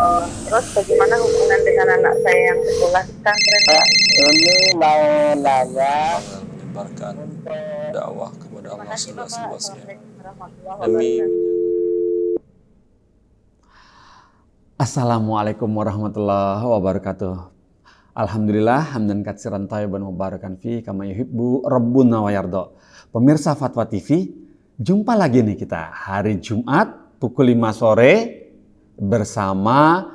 Terus bagaimana hubungan dengan anak saya yang sekolah di pesantren? Ini mau nanya menyebarkan dakwah kepada Terima Allah kasih Bapak. seluas-luasnya Assalamualaikum warahmatullahi demi wabarakatuh. Assalamualaikum warahmatullahi wabarakatuh. Alhamdulillah hamdan katsiran thayyiban mubarakan fi kama yuhibbu rabbuna wa yarda. Pemirsa Fatwa TV, jumpa lagi nih kita hari Jumat pukul 5 sore bersama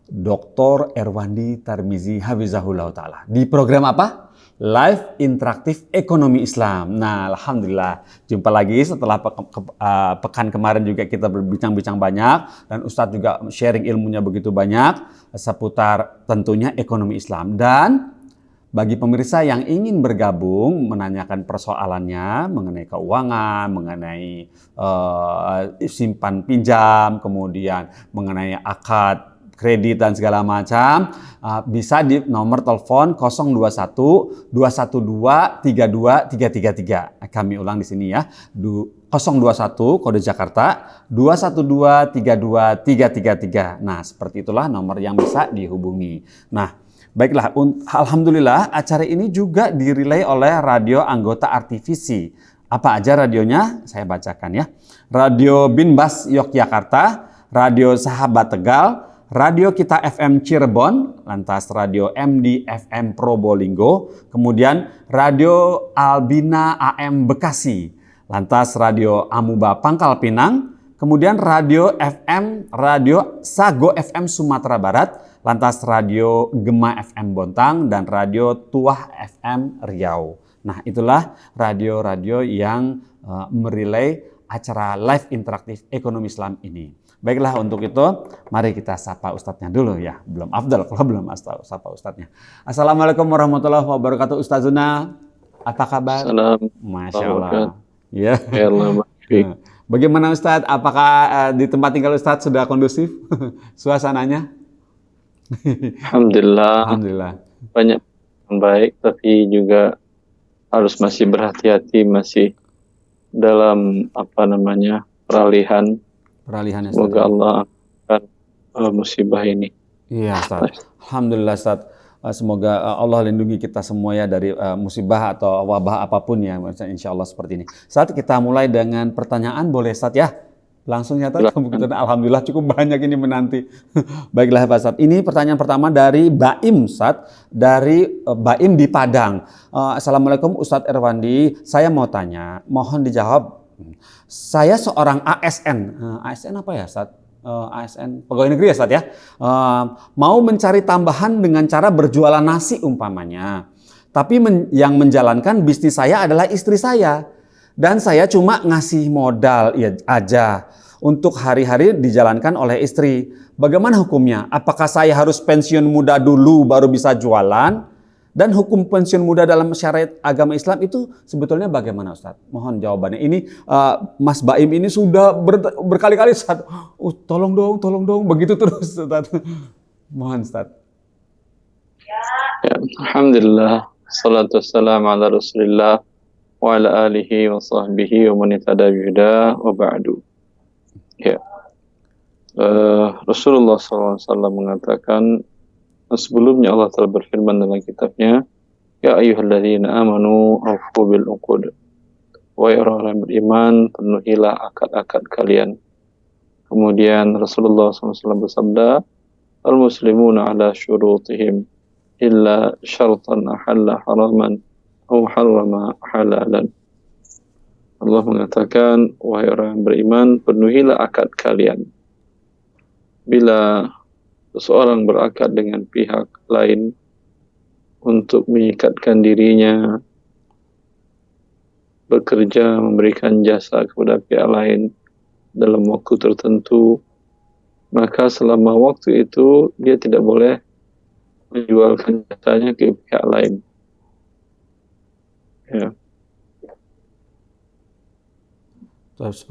Dr. Erwandi Tarmizi Hafizahullah Ta'ala. Di program apa? Live Interaktif Ekonomi Islam. Nah, alhamdulillah jumpa lagi setelah pekan kemarin juga kita berbincang-bincang banyak dan Ustadz juga sharing ilmunya begitu banyak seputar tentunya ekonomi Islam. Dan bagi pemirsa yang ingin bergabung menanyakan persoalannya mengenai keuangan, mengenai simpan pinjam, kemudian mengenai akad kredit dan segala macam, bisa di nomor telepon 021 212 32333. Kami ulang di sini ya. 021 kode Jakarta 212 32333. Nah, seperti itulah nomor yang bisa dihubungi. Nah, baiklah, alhamdulillah acara ini juga dirilai oleh radio anggota RTVC. Apa aja radionya? Saya bacakan ya. Radio Binbas Yogyakarta, Radio Sahabat Tegal, Radio Kita FM Cirebon, lantas Radio MD FM Probolinggo, kemudian Radio Albina AM Bekasi, lantas Radio Amuba Pangkal Pinang, kemudian Radio Sago FM Sumatera Barat, lantas Radio Gema FM Bontang, dan Radio Tuah FM Riau. Nah, itulah radio-radio yang merilai acara live interaktif ekonomi Islam ini. Baiklah, untuk itu mari kita sapa ustadznya dulu ya. Belum afdal kalau belum sapa ustadznya. Assalamualaikum warahmatullahi wabarakatuh. Ustazuna, apa kabar? Salam. Masya Allah. Ya. Bagaimana Ustadz? Apakah di tempat tinggal Ustadz sudah kondusif suasananya? Alhamdulillah. Alhamdulillah. Banyak yang baik, tapi juga harus masih berhati-hati, masih dalam peralihan. Semoga Allah akan musibah ini. Iya, Ustaz. Alhamdulillah, Ustaz. Semoga Allah lindungi kita semua ya dari musibah atau wabah apapun ya, insya Allah seperti ini. Saat kita mulai dengan pertanyaan, boleh Ustaz ya? Langsung ya, Ustaz. Alhamdulillah cukup banyak ini menanti. Baiklah, Pak Ustaz. Ini pertanyaan pertama dari Baim, Ustaz. Dari Baim di Padang. Assalamualaikum Ustadz Erwandi. Saya mau tanya, mohon dijawab. Saya seorang ASN. ASN apa ya, Ustaz? ASN pegawai negeri ya, Ustaz ya. Mau mencari tambahan dengan cara berjualan nasi umpamanya. Tapi yang menjalankan bisnis saya adalah istri saya. Dan saya cuma ngasih modal aja. Untuk hari-hari dijalankan oleh istri. Bagaimana hukumnya? Apakah saya harus pensiun muda dulu baru bisa jualan? Dan hukum pensiun muda dalam syariat agama Islam itu sebetulnya bagaimana, Ustaz? Mohon jawabannya. Ini Mas Baim ini sudah berkali-kali, Ustaz. Tolong dong, begitu terus, Ustaz. Mohon, Ustaz. Ya, alhamdulillah. Salatu wassalamu ala Rasulillah wa ala alihi wa sahbihi wa man ittaba bihuda wa ba'du. Ya. Rasulullah SAW mengatakan, sebelumnya Allah telah berfirman dalam kitabnya, Ya ayyuhalladzina amanu awfu bil uqud. Wahai orang-orang beriman, penuhilah akad-akad kalian. Kemudian Rasulullah SAW bersabda, Al-muslimuna ala syurutihim illa syartan ahalla haraman aw harrama halalan. Allah mengatakan, wahai orang beriman, penuhilah akad kalian. Bila seseorang berakad dengan pihak lain untuk mengikatkan dirinya bekerja, memberikan jasa kepada pihak lain dalam waktu tertentu, maka selama waktu itu dia tidak boleh menjualkan jasanya ke pihak lain. Ya.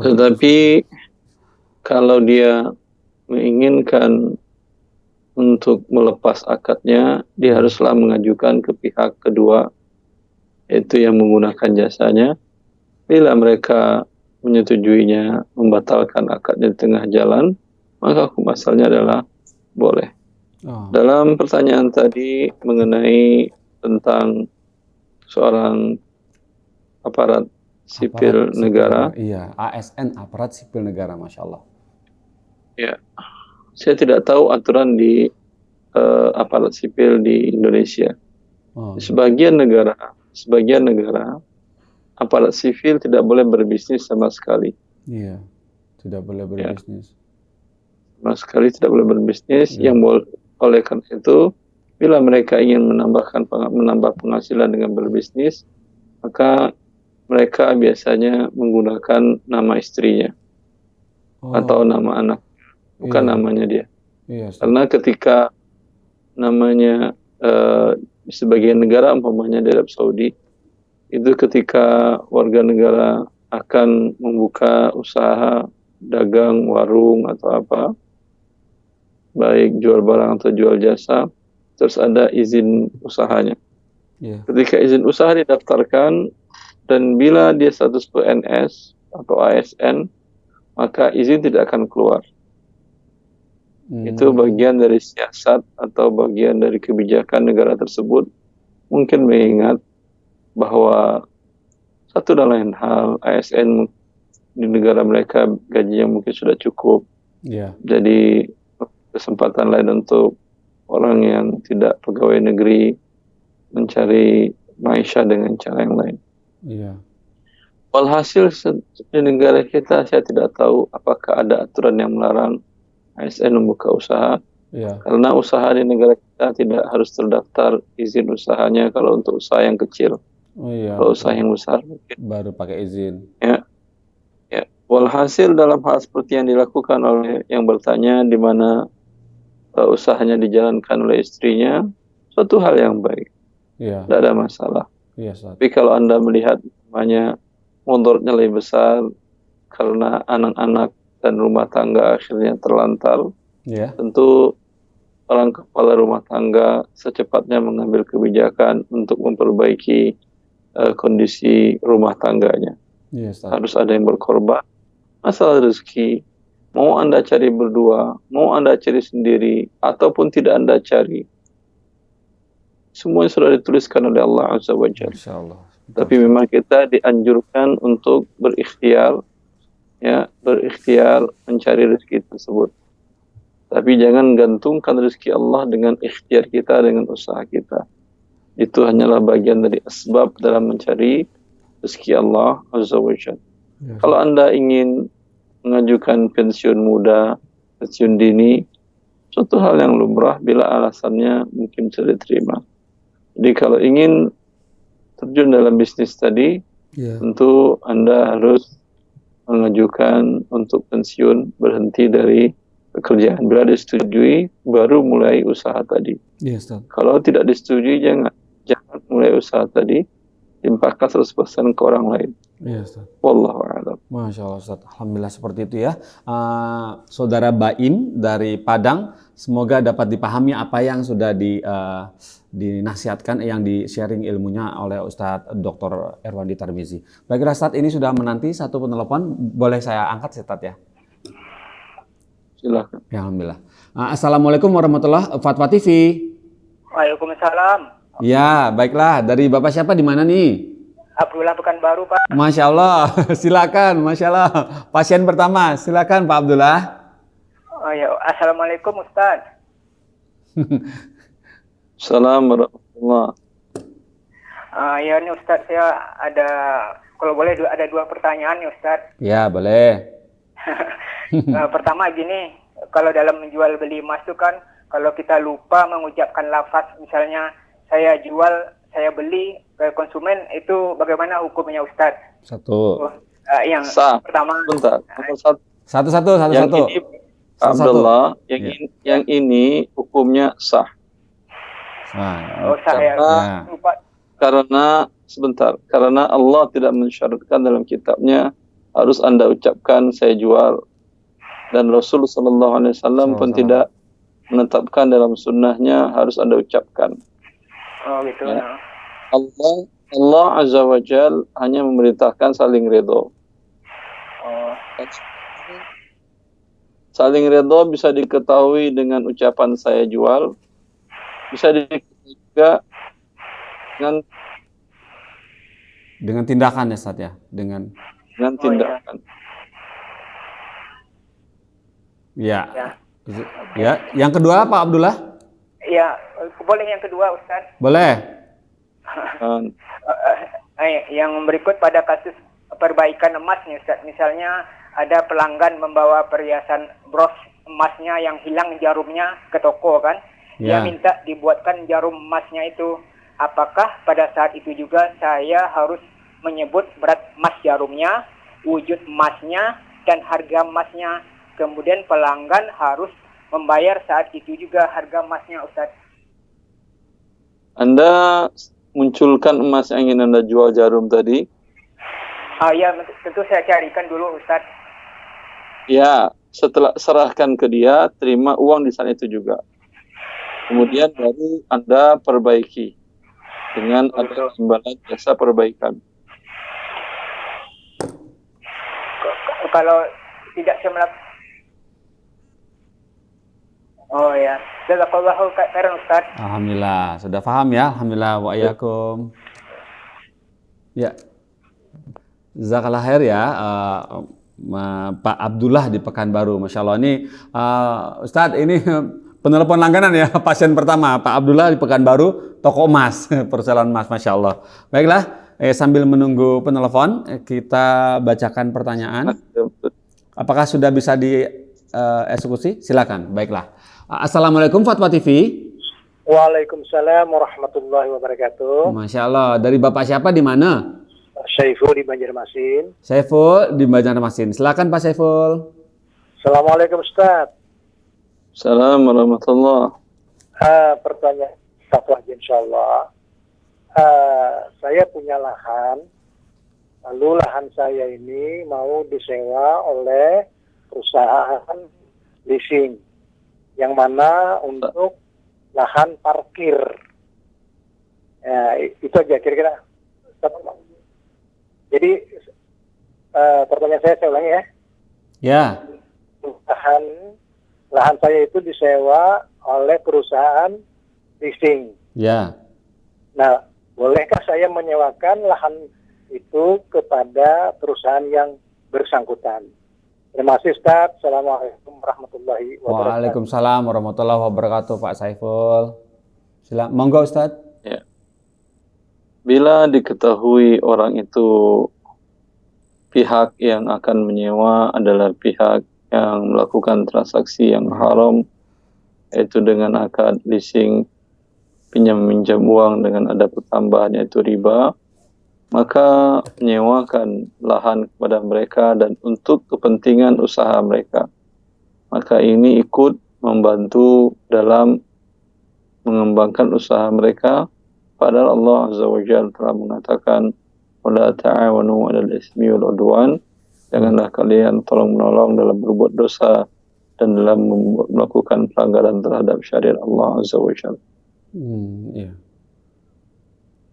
Tetapi kalau dia menginginkan untuk melepas akadnya, dia haruslah mengajukan ke pihak kedua, yaitu yang menggunakan jasanya. Bila mereka menyetujuinya membatalkan akadnya di tengah jalan, maka hukum asalnya adalah boleh. Oh, Dalam pertanyaan tadi mengenai tentang seorang aparat sipil aparat negara, Iya, ASN, aparat sipil negara, Masya Allah. ya, saya tidak tahu aturan di aparat sipil di Indonesia. Oh, Di sebagian negara, aparat sipil tidak boleh berbisnis sama sekali. iya, tidak boleh Ya, berbisnis. sama sekali tidak boleh berbisnis. Iya. Oleh karena itu, bila mereka ingin menambah penghasilan dengan berbisnis, maka mereka biasanya menggunakan nama istrinya atau Oh, nama anak, bukan iya, namanya dia. iya, Ustaz. Karena ketika namanya di sebagian negara, umpamanya di Arab Saudi, itu ketika warga negara akan membuka usaha dagang, warung atau apa, baik jual barang atau jual jasa, terus ada izin usahanya. Iya. Ketika izin usaha didaftarkan, dan bila dia status PNS atau ASN, maka izin tidak akan keluar. Itu bagian dari siasat atau bagian dari kebijakan negara tersebut, mungkin mengingat bahwa satu dan lain hal, ASN di negara mereka gajinya mungkin sudah cukup, Iya. jadi kesempatan lain untuk orang yang tidak pegawai negeri mencari maisha dengan cara yang lain. Iya. Walhasil di negara kita, saya tidak tahu apakah ada aturan yang melarang ASN membuka usaha, Iya. karena usaha di negara kita tidak harus terdaftar izin usahanya kalau untuk usaha yang kecil. Oh iya, Kalau usaha betul. yang besar mungkin. Baru pakai izin. Ya. Walhasil dalam hal seperti yang dilakukan oleh yang bertanya, di mana usahanya dijalankan oleh istrinya, suatu hal yang baik, Iya. tidak ada masalah. Iya, Ustaz. Tapi kalau Anda melihat namanya mudaratnya lebih besar karena anak-anak dan rumah tangga akhirnya terlantar, Iya. tentu orang kepala rumah tangga secepatnya mengambil kebijakan untuk memperbaiki kondisi rumah tangganya. Iya, Ustaz. Harus ada yang berkorban. Masalah rezeki, mau Anda cari berdua, mau Anda cari sendiri, ataupun tidak Anda cari, semuanya sudah dituliskan oleh Allah Azza wa Jalla. Masya Allah. Tapi memang kita dianjurkan untuk berikhtiar mencari rezeki tersebut. Tapi jangan gantungkan rezeki Allah dengan ikhtiar kita, dengan usaha kita. Itu hanyalah bagian dari asbab dalam mencari rezeki Allah Azza wa Jalla. Iya, Kalau Anda ingin mengajukan pensiun muda, pensiun dini, suatu hal yang lumrah bila alasannya mungkin bisa diterima. Jadi kalau ingin terjun dalam bisnis tadi, Iya. tentu Anda harus mengajukan untuk pensiun, berhenti dari pekerjaan. Bila disetujui, baru mulai usaha tadi. Iya, Ustaz. Kalau tidak disetujui, jangan mulai usaha tadi, limpahkan 100% ke orang lain. Iya, Ustaz. Wallahu a'lam. Masya Allah, Ustaz. Alhamdulillah seperti itu ya. Saudara Baim dari Padang, semoga dapat dipahami apa yang sudah dinasihatkan, yang di-sharing ilmunya oleh Ustadz Dr. Erwandi Tarmizi. Baiklah, Ustadz, ini sudah menanti satu penelpon. Boleh saya angkat, Ustadz ya? Silakan. Ya, Alhamdulillah. Assalamualaikum warahmatullahi wabarakatuh. Fatwa TV. Waalaikumsalam. Ya, baiklah. Dari Bapak siapa, di mana nih? Abdullah Pekanbaru, Pak. Masya Allah, silakan. Masya Allah. Pasien pertama, silakan Pak Abdullah. Oh ya, assalamualaikum Ustaz. Assalamualaikum warahmatullahi. Ya nih Ustaz, saya ada, kalau boleh ada dua pertanyaan nih Ustaz. Ya, boleh. Pertama gini, kalau dalam menjual beli emas itu kan, kalau kita lupa mengucapkan lafaz, misalnya saya jual, saya beli ke konsumen, itu bagaimana hukumnya Ustaz? Satu. Yang Sah. pertama. Bentar. Nomor satu. Satu-satu. Yang ini Abdullah, yang ini hukumnya sah. Nah, Saya ya. lupa. Karena Allah tidak mensyaratkan dalam kitabnya harus Anda ucapkan saya jual, dan Rasul sallallahu alaihi wasallam pun tidak menetapkan dalam sunnahnya harus Anda ucapkan. Oh gitu. Ya. Allah Azza wa Jal hanya memerintahkan saling ridho. Saling ridho bisa diketahui dengan ucapan saya jual, bisa diketahui juga Dengan tindakan ya Ustaz ya, dengan tindakan. ya. Ya. Ya, yang kedua Pak Abdullah? Ya, boleh yang kedua Ustaz. Boleh. Yang berikut pada kasus perbaikan emas nih Ustaz. Misalnya ada pelanggan membawa perhiasan bros emasnya yang hilang jarumnya ke toko kan. Ya. Dia minta dibuatkan jarum emasnya itu. Apakah pada saat itu juga saya harus menyebut berat emas jarumnya, wujud emasnya, dan harga emasnya. Kemudian pelanggan harus membayar saat itu juga harga emasnya Ustaz. Anda munculkan emas yang ingin Anda jual jarum tadi? Ya, tentu saya carikan dulu Ustaz. Ya, setelah serahkan ke dia, terima uang di saat itu juga. Kemudian baru Anda perbaiki dengan ada imbalan jasa perbaikan. Kalau tidak saya melakukan. Oh ya, jazakallahu khairan Ustaz. Alhamdulillah, sudah paham ya. Alhamdulillah wa iyyakum. Ya. Jazakallah khair ya. Pak Abdullah di Pekanbaru. Masya Allah ini Ustadz ini penelpon langganan ya, pasien pertama Pak Abdullah di Pekanbaru, toko emas, persoalan emas. Masya Allah. Baiklah, sambil menunggu penelpon kita bacakan pertanyaan. Apakah sudah bisa dieksekusi? Silakan. Baiklah. Assalamualaikum Fatwa TV. Waalaikumsalam warahmatullahi wabarakatuh. Masya Allah. Dari Bapak siapa di mana? Saiful di Banjarmasin. Saiful di Banjarmasin. Silakan Pak Saiful. Assalamualaikum Ustaz. Assalamualaikum warahmatullahi. Pertanyaan fatwa insyaallah. Saya punya lahan. Lalu lahan saya ini mau disewa oleh perusahaan leasing. Yang mana untuk lahan parkir. Ya, itu aja kira-kira. Jadi pertanyaan saya ulangi ya. Ya. Lahan saya itu disewa oleh perusahaan leasing. Ya. Nah, bolehkah saya menyewakan lahan itu kepada perusahaan yang bersangkutan? Terima kasih Ustaz. Assalamualaikum warahmatullahi wabarakatuh. Waalaikumsalam warahmatullahi wabarakatuh Pak Saiful. Silakan. Monggo Ustaz. Ya. Bila diketahui orang itu pihak yang akan menyewa adalah pihak yang melakukan transaksi yang haram, yaitu dengan akad leasing, pinjam-minjam uang dengan ada pertambahan yaitu riba, maka menyewakan lahan kepada mereka dan untuk kepentingan usaha mereka. Maka ini ikut membantu dalam mengembangkan usaha mereka. Padahal Allah Azza wa Jalla telah mengatakan, "Wala ta'awanu 'alal itsmi wal 'udwan." Janganlah kalian tolong-menolong dalam berbuat dosa dan dalam melakukan pelanggaran terhadap syariat Allah Azza wa Jalla. Iya.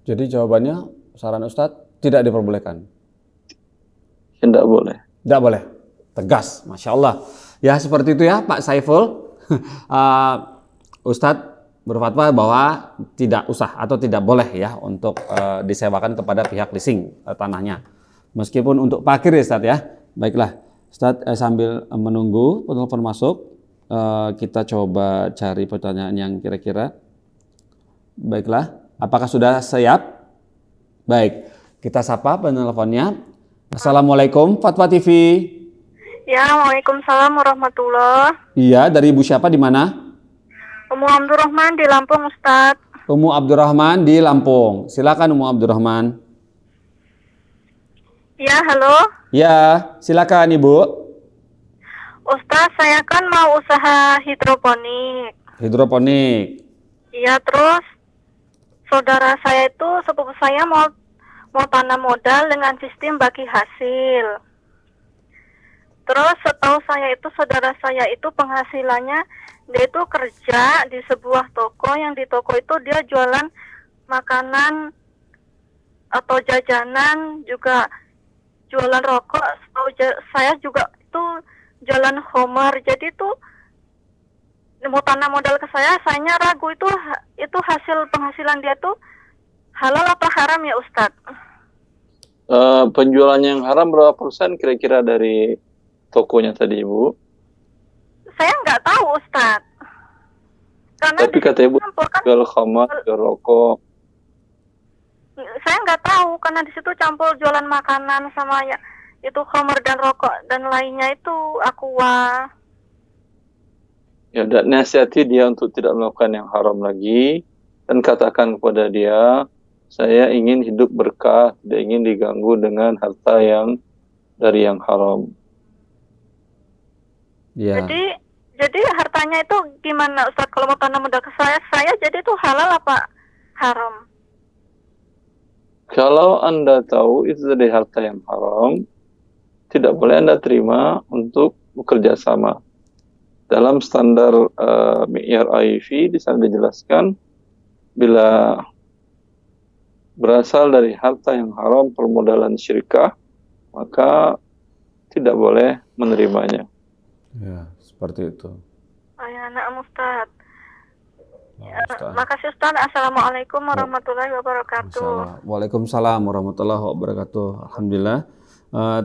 Jadi jawabannya, saran Ustadz, tidak diperbolehkan. Tidak boleh. Tidak boleh. Tegas, Masya Allah. Ya seperti itu ya Pak Saiful. Ustadz berfatwa bahwa tidak usah atau tidak boleh ya untuk disewakan kepada pihak leasing tanahnya. Meskipun untuk parkir ya Ustadz ya. Baiklah, Ustadz sambil menunggu penelpon masuk, kita coba cari pertanyaan yang kira-kira. Baiklah, apakah sudah siap? Baik, kita sapa penelponnya. Assalamualaikum Fatwa TV. Ya, waalaikumsalam warahmatullahi. Iya, dari Ibu siapa di mana? Ummu Abdurrahman di Lampung, Ustadz. Ummu Abdurrahman di Lampung. Silakan Ummu Abdurrahman. Ya, halo. Ya, silakan Ibu. Ustadz, saya kan mau usaha hidroponik. Hidroponik. Iya, terus saudara saya itu, sepupu saya mau tanam modal dengan sistem bagi hasil. Terus setahu saya itu, saudara saya itu penghasilannya, dia itu kerja di sebuah toko, yang di toko itu dia jualan makanan atau jajanan, juga jualan rokok. Setahu saya juga itu jualan homer. Jadi tuh mau tanam modal ke sayanya ragu itu hasil penghasilan dia tuh halal apa haram ya Ustadz? Penjualannya yang haram berapa persen kira-kira dari tokonya tadi Ibu? Saya nggak tahu Ustadz. Karena Tapi kata Ibu jual khamar, jual rokok. Saya nggak tahu karena di situ campur jualan makanan sama ya itu khamar dan rokok dan lainnya itu aqua. Ya, dan nasihati dia untuk tidak melakukan yang haram lagi dan katakan kepada dia, saya ingin hidup berkah, tidak ingin diganggu dengan harta yang dari yang haram. Ya. Jadi hartanya itu gimana Ustadz kalau mau tanam modal ke saya jadi itu halal apa haram? Kalau Anda tahu itu dari harta yang haram, tidak boleh Anda terima untuk bekerja sama. Dalam standar mi'yar IFI di sana dijelaskan bila berasal dari harta yang haram permodalan syirkah, maka tidak boleh menerimanya. Ya, seperti itu. Ayah anak Ustadz. Ustaz. Makasih Ustadz. Assalamualaikum warahmatullahi wabarakatuh. Waalaikumsalam warahmatullahi wabarakatuh. Alhamdulillah.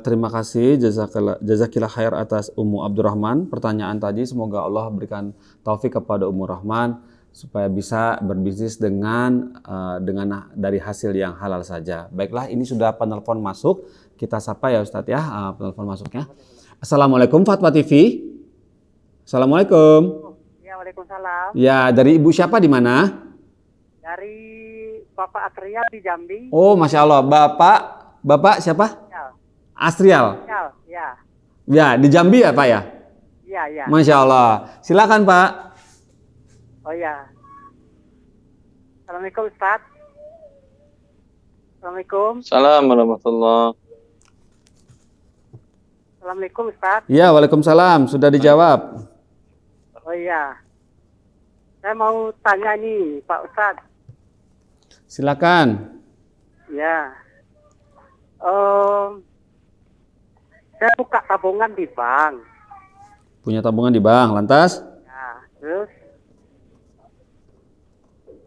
Terima kasih jazakillah khair atas Ummu Abdurrahman. Pertanyaan tadi semoga Allah berikan taufik kepada Ummu Rahman supaya bisa berbisnis dengan dari hasil yang halal saja. Baiklah, ini sudah penelpon masuk. Kita sapa ya Ustadz ya, penelpon masuknya. Assalamualaikum Fatwa TV. Assalamualaikum. Ya, waalaikumsalam. Ya, dari Ibu siapa di mana? Dari Bapak Atria di Jambi. Oh, Masya Allah. Bapak siapa? Ya, Asrial. ya. Ya, di Jambi ya Pak ya? Ya. Masya Allah. Silakan Pak. Oh ya. Assalamualaikum Ustaz. Assalamualaikum. Assalamualaikum warahmatullahi. Assalamualaikum Ustaz. Ya, waalaikumsalam. Sudah dijawab. Oh iya. Saya mau tanya nih Pak Ustaz. Silakan. Ya. Saya buka tabungan di bank. Punya tabungan di bank, lantas? Ya, terus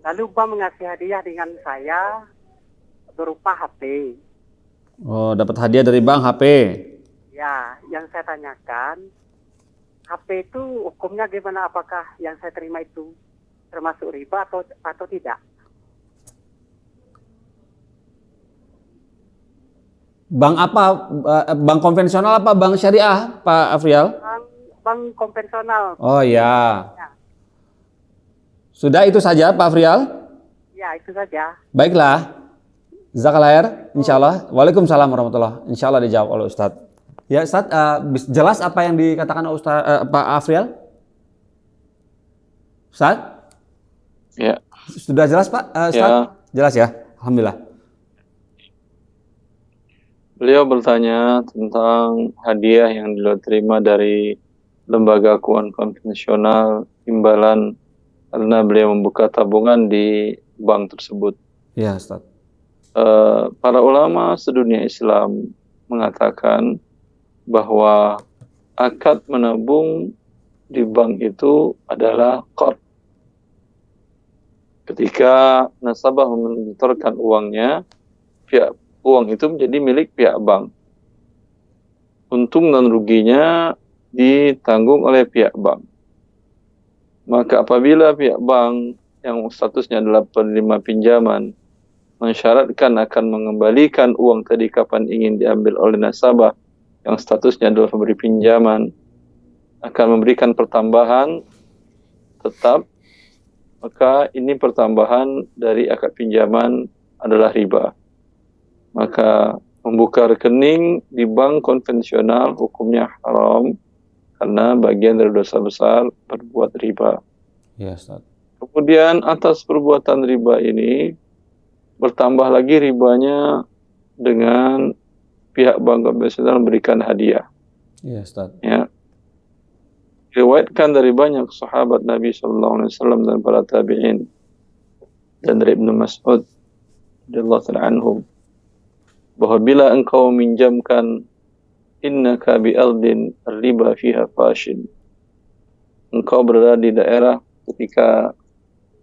lalu bank mengasih hadiah dengan saya berupa HP. Oh, dapat hadiah dari bank HP. Ya, yang saya tanyakan, HP itu hukumnya gimana? Apakah yang saya terima itu termasuk riba atau tidak? Bank apa? Bank konvensional apa bank syariah, Pak Afrial? Bank konvensional. Oh ya. Ya. Sudah itu saja Pak Afrial? Ya, itu saja. Baiklah. Jazakallah, insyaallah. Waalaikumsalam warahmatullahi. Insyaallah dijawab oleh Ustadz. Ya Ustadz, jelas apa yang dikatakan Pak Afrial? Ustadz? Ya. Sudah jelas Pak Ustadz? Ya. Jelas ya? Alhamdulillah. Beliau bertanya tentang hadiah yang beliau terima dari lembaga keuangan konvensional imbalan karena beliau membuka tabungan di bank tersebut. Ya, Ustaz. Para ulama sedunia Islam mengatakan bahwa akad menabung di bank itu adalah qard. Ketika nasabah menyetorkan uangnya, pihak uang itu menjadi milik pihak bank. Untung dan ruginya ditanggung oleh pihak bank. Maka apabila pihak bank yang statusnya adalah penerima pinjaman mensyaratkan akan mengembalikan uang tadi kapan ingin diambil oleh nasabah yang statusnya adalah pemberi pinjaman, akan memberikan pertambahan tetap, maka ini pertambahan dari akad pinjaman adalah riba. Maka membuka rekening di bank konvensional hukumnya haram karena bagian dari dosa besar berbuat riba. Ya, Ustaz. Kemudian atas perbuatan riba ini bertambah lagi ribanya dengan pihak bank konvensional memberikan hadiah. Ya, Ustaz. Ya. Diriwayatkan dari banyak sahabat Nabi SAW dan para tabi'in dan dari Ibnu Mas'ud radhiyallahu ta'ala anhum bahwa bila engkau minjamkan innaka bi'ardin riba fiha fashin. Engkau berada di daerah ketika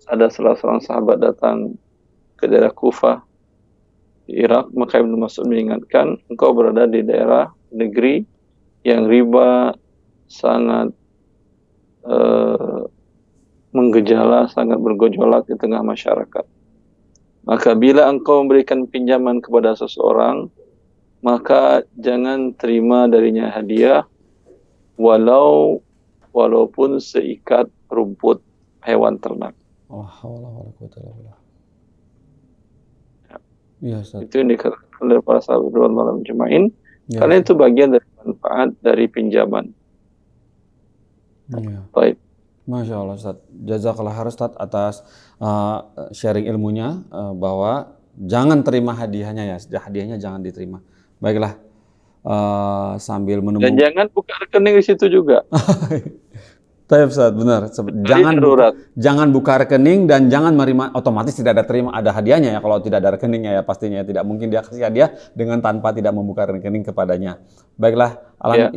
ada salah seorang sahabat datang ke daerah Kufah di Irak, maka Ibnu Mas'ud mengingatkan, engkau berada di daerah negeri yang riba sangat menggejala, sangat bergejolak di tengah masyarakat. Maka bila engkau memberikan pinjaman kepada seseorang, maka jangan terima darinya hadiah walaupun seikat rumput hewan ternak. Iya, Ustaz. Itu yang dikatakan oleh para sahabat radhiyallahu anhum. Ya, Karena itu bagian dari manfaat dari pinjaman. iya. Baik. Masya Allah, Ustaz. Jazakallah khair, Ustaz, atas sharing ilmunya, bahwa jangan terima hadiahnya, ya. Hadiahnya jangan diterima. Baiklah, sambil menunggu. Dan jangan buka rekening di situ juga. Taib, Ustaz, benar. Jangan buka rekening dan jangan menerima, otomatis tidak ada hadiahnya ya, kalau tidak ada rekeningnya ya, pastinya tidak mungkin dia kasih hadiah dengan tanpa tidak membuka rekening kepadanya. Baiklah,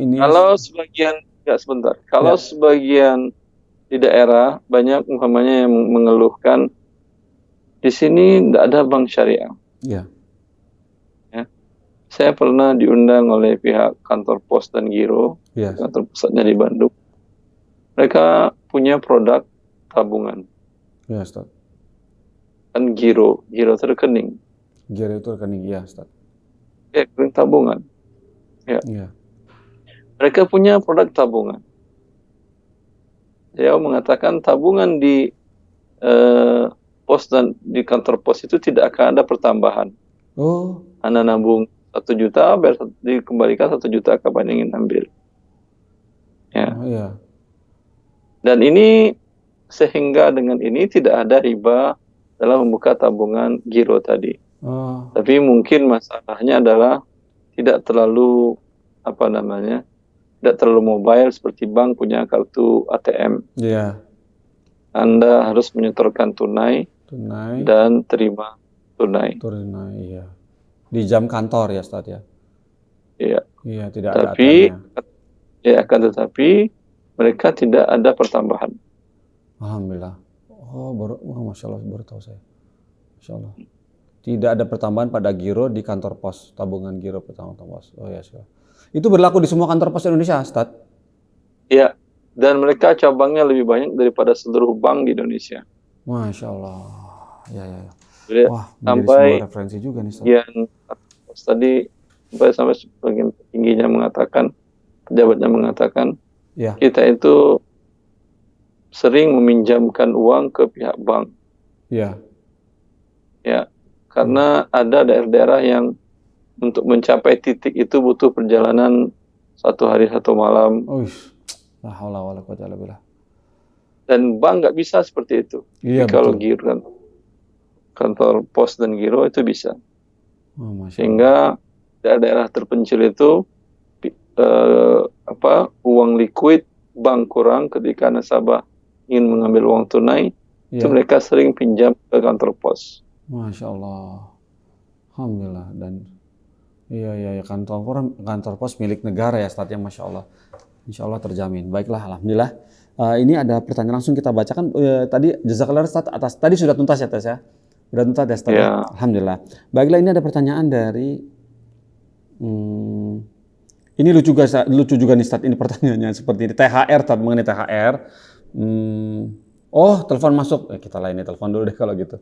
ini kalau sebagian sebagian di daerah banyak umpamanya yang mengeluhkan di sini tidak ada bank syariah. Iya. Ya. Saya pernah diundang oleh pihak kantor pos dan giro, Yes. kantor pusatnya di Bandung. Mereka punya produk tabungan. Iya, Ustaz. Dan giro itu rekening. Giro itu rekening, iya, Ustaz. Ya, rekening tabungan. Ya. Iya. Mereka punya produk tabungan. Dia mengatakan tabungan di pos dan di kantor pos itu tidak akan ada pertambahan. Oh. Anda nabung 1 juta, dikembalikan 1 juta kapan ingin ambil. Ya. Oh, iya. Dan ini sehingga dengan ini tidak ada riba dalam membuka tabungan giro tadi. Oh. Tapi mungkin masalahnya adalah tidak terlalu tidak terlalu mobile seperti bank punya kartu ATM. Iya. Anda harus menyetorkan tunai dan terima tunai. Iya. Di jam kantor ya, Ustaz ya. Iya. Iya, tidak ada ATM-nya. Akan tetapi mereka tidak ada pertambahan. Alhamdulillah. Masya Allah, baru tahu saya. Masya Allah. Tidak ada pertambahan pada giro di kantor pos, tabungan giro pertama pos. Oh ya, Ustaz. Itu berlaku di semua kantor pos Indonesia, Ustaz? Iya, dan mereka cabangnya lebih banyak daripada seluruh bank di Indonesia. Masya Allah. Ya. Jadi, Wah, sampai sebuah referensi juga nih, Ustaz. Sampai sebagian tingginya mengatakan, pejabatnya mengatakan, ya, kita itu sering meminjamkan uang ke pihak bank. Iya. Ya, karena ada daerah-daerah yang untuk mencapai titik itu butuh perjalanan 1 hari 1 malam. La haula wala quwwata illa billah. Dan bank nggak bisa seperti itu. Iya, kalau betul. giro kan, kantor pos dan giro itu bisa. Oh, Masya Allah. Sehingga daerah-daerah terpencil itu uang liquid bank kurang ketika nasabah ingin mengambil uang tunai, itu mereka sering pinjam ke kantor pos. Masya Allah. Alhamdulillah. Dan iya, kantor pos milik negara ya, Ustaz ya, Masya Allah. Insya Allah terjamin. Baiklah, alhamdulillah. Ini ada pertanyaan langsung kita bacakan. Tadi jazakallah, Ustaz, atas tadi sudah tuntas ya, Ustaz ya. Sudah tuntas ya, Ustaz. Ya. Alhamdulillah. Baiklah, ini ada pertanyaan dari ini lucu juga nih, Ustaz. Ini pertanyaannya seperti ini. THR, Ustaz, mengenai THR. Telepon masuk. Kita lainnya telepon dulu deh kalau gitu.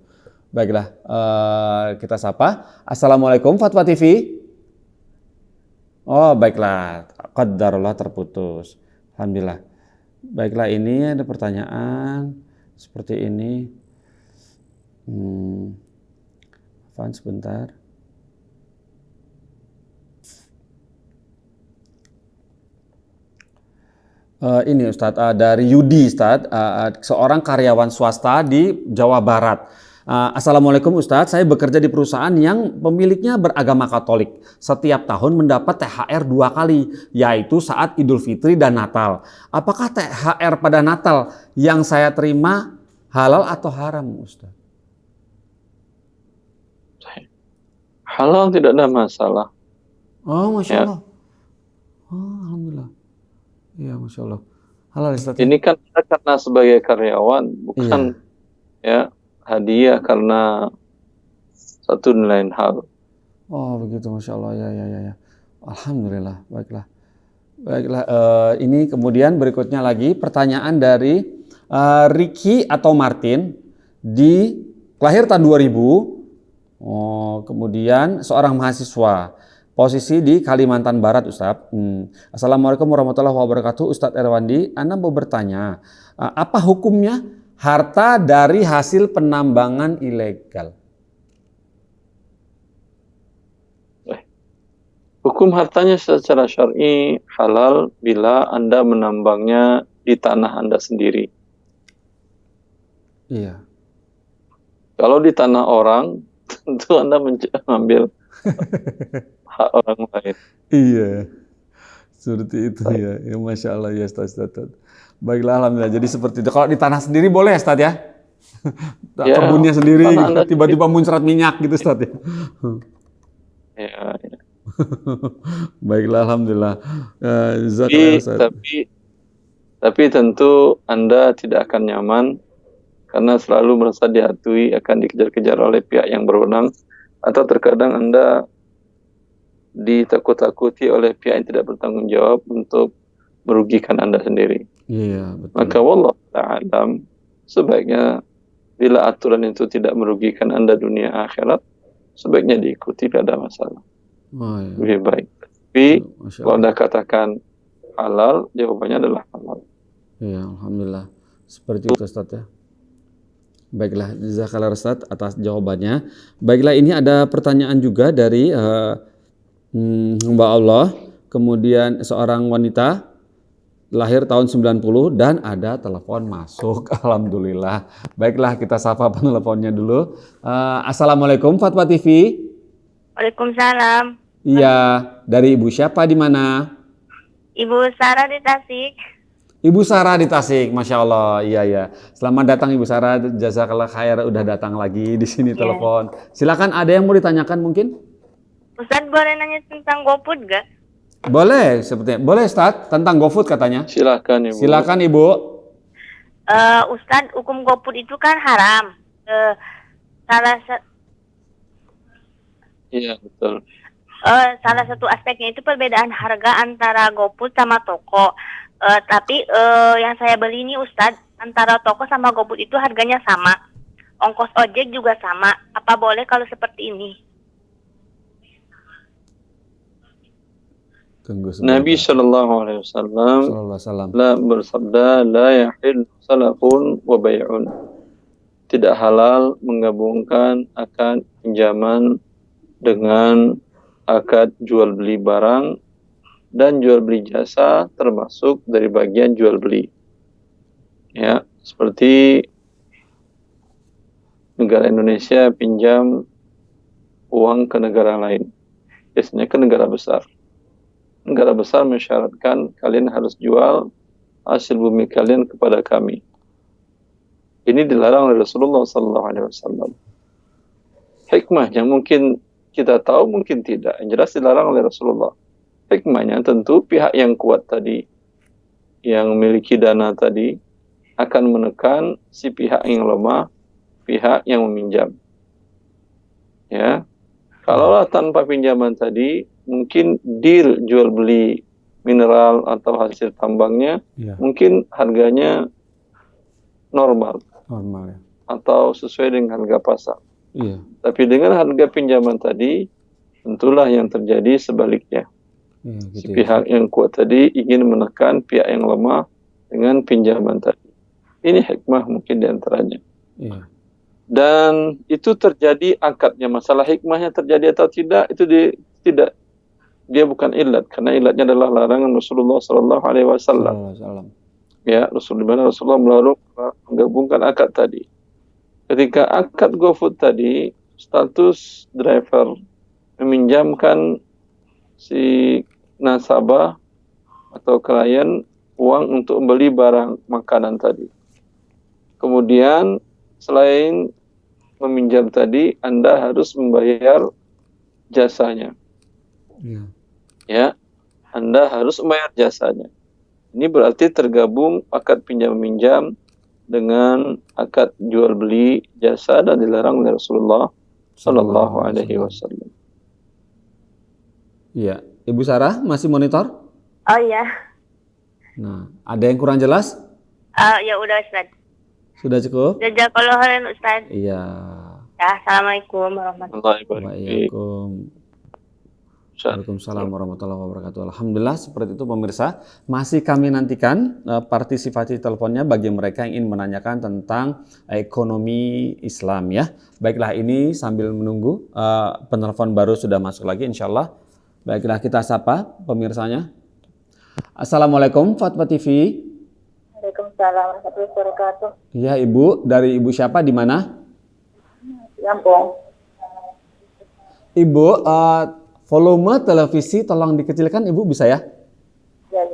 Baiklah, kita sapa. Assalamualaikum, Fatwa TV. Oh, baiklah. Qadarullah, terputus. Alhamdulillah. Baiklah, ini ada pertanyaan seperti ini. Afwan sebentar. Ini Ustadz, dari Yudi Ustadz, seorang karyawan swasta di Jawa Barat. Assalamualaikum Ustadz, saya bekerja di perusahaan yang pemiliknya beragama Katolik. Setiap tahun mendapat THR 2 kali, yaitu saat Idul Fitri dan Natal. Apakah THR pada Natal yang saya terima halal atau haram, Ustadz? Halal, tidak ada masalah. Oh, Masya Allah. Oh, alhamdulillah. Iya, masya Allah. Halal Ustaz. Ini kan karena sebagai karyawan, bukan ya hadiah karena satu dan lain hal. Oh, begitu, masya Allah. Ya. Alhamdulillah. Baiklah. Ini kemudian berikutnya lagi pertanyaan dari Ricky atau Martin di lahir tahun 2000. Oh, kemudian seorang mahasiswa. Posisi di Kalimantan Barat, Ustadz. Assalamualaikum warahmatullahi wabarakatuh, Ustadz Erwandi. Anda mau bertanya, apa hukumnya harta dari hasil penambangan ilegal? Hukum hartanya secara syar'i halal bila Anda menambangnya di tanah Anda sendiri. Iya. Kalau di tanah orang, tentu Anda mengambil hak orang lain. Iya, seperti itu ya. Ya, masya Allah ya Ustaz. Baiklah, alhamdulillah. Jadi seperti itu. Kalau di tanah sendiri boleh Ustaz ya? Ya, kebunnya sendiri, tanah gitu. Tiba-tiba muncrat minyak gitu Ustaz ya. Ya. Baiklah, alhamdulillah. Tapi tentu Anda tidak akan nyaman karena selalu merasa dihantui, akan dikejar-kejar oleh pihak yang berwenang, atau terkadang Anda ditakut-takuti oleh pihak yang tidak bertanggung jawab untuk merugikan Anda sendiri. Iya, betul. Maka wallahu ta'alam, sebaiknya bila aturan itu tidak merugikan Anda dunia akhirat, sebaiknya diikuti, tidak ada masalah. Oh, iya. Lebih baik. Tapi kalau Anda katakan halal, jawabannya adalah halal. Iya, alhamdulillah. Seperti itu Ustaz ya. Baiklah, jazakallah Ustaz atas jawabannya. Baiklah, ini ada pertanyaan juga dari hamba Allah. Kemudian seorang wanita lahir tahun 90 dan ada telepon masuk. Alhamdulillah. Baiklah, kita sapa peneleponnya dulu. Assalamualaikum Fatwa TV. Waalaikumsalam. Iya, dari Ibu siapa di mana? Ibu Sarah di Tasik. Ibu Sarah di Tasik, Masya Allah. Iya. Selamat datang Ibu Sarah, jazakallah khair udah datang lagi di sini telepon. Silakan, ada yang mau ditanyakan mungkin? Ustadz boleh nanya tentang GoFood gak? Boleh, sepertinya. Boleh Ustadz, tentang GoFood katanya. Silakan Ibu. Silakan Ibu. Ustadz, hukum GoFood itu kan haram. Iya, betul. Salah satu aspeknya itu perbedaan harga antara GoFood sama toko. Tapi yang saya beli ini Ustadz, antara toko sama GoFood itu harganya sama. Ongkos ojek juga sama. Apa boleh kalau seperti ini? Nabi SAW bersabda, la yahil salafun wa bay'un. Tidak halal menggabungkan akad pinjaman dengan akad jual beli barang dan jual beli jasa, termasuk dari bagian jual beli. Ya, seperti negara Indonesia pinjam uang ke negara lain, biasanya ke negara besar. Negara besar mensyaratkan kalian harus jual hasil bumi kalian kepada kami. Ini dilarang oleh Rasulullah SAW. Hikmahnya mungkin kita tahu, mungkin tidak. Yang jelas dilarang oleh Rasulullah. Hikmahnya tentu pihak yang kuat tadi, yang memiliki dana tadi, akan menekan si pihak yang lemah, pihak yang meminjam. Ya, kalaulah tanpa pinjaman tadi, mungkin deal jual beli mineral atau hasil tambangnya, mungkin harganya normal ya, atau sesuai dengan harga pasar. Iya. Tapi dengan harga pinjaman tadi, tentulah yang terjadi sebaliknya. Gitu si pihak yang kuat tadi ingin menekan pihak yang lemah dengan pinjaman tadi. Ini hikmah mungkin diantaranya. Iya. Dan itu terjadi akadnya. Masalah hikmahnya terjadi atau tidak, itu tidak. Dia bukan ilat, karena ilatnya adalah larangan Rasulullah SAW. Ya, Rasulullah melarang menggabungkan akad tadi. Ketika akad GoFood tadi, status driver meminjamkan si nasabah atau klien uang untuk membeli barang makanan tadi. Kemudian selain meminjam tadi, Anda harus membayar jasanya. Ya. Anda harus membayar jasanya. Ini berarti tergabung akad pinjam-minjam dengan akad jual beli jasa dan dilarang oleh Rasulullah Sallallahu Alaihi Wasallam. Iya, Ibu Sarah masih monitor? Oh iya. Nah, ada yang kurang jelas? Ya udah Ustaz. Sudah cukup? Jazakallahu khairan Ustaz. Iya. Ya, assalamualaikum warahmatullahi Waalaikumsalam. Waalaikumsalam warahmatullahi wabarakatuh. Alhamdulillah, seperti itu pemirsa. Masih kami nantikan partisipasi teleponnya bagi mereka yang ingin menanyakan tentang ekonomi Islam ya. Baiklah, ini sambil menunggu penelpon baru sudah masuk lagi insya Allah. Baiklah, kita sapa pemirsanya. Assalamualaikum Fatwa TV. Waalaikumsalam warahmatullahi wabarakatuh. Iya Ibu, dari Ibu siapa di mana? Lampung. Ibu, volume televisi tolong dikecilkan Ibu bisa ya? Ya.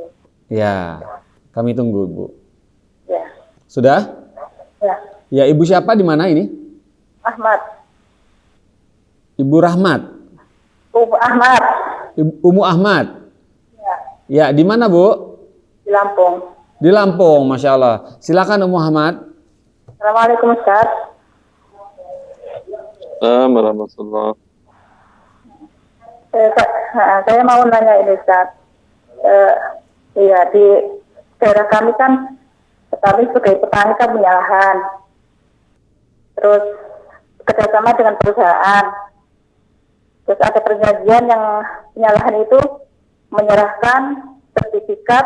Ya, kami tunggu Ibu. Ya. Sudah? Ya. Ya, Ibu siapa di mana ini? Ahmad. Ibu Rahmat. Ahmad. Umu Ahmad. Ya. Ya, di mana Bu? Di Lampung. Di Lampung, Masya Allah. Silakan Umu Ahmad. Assalamualaikum Ustaz. Assalamualaikum. Saya mau nanya ini Ustaz. Iya, di daerah kami kan, kami sebagai petani kan punya lahan. Terus kerjasama dengan perusahaan. Terus ada perjanjian yang punya lahan itu menyerahkan sertifikat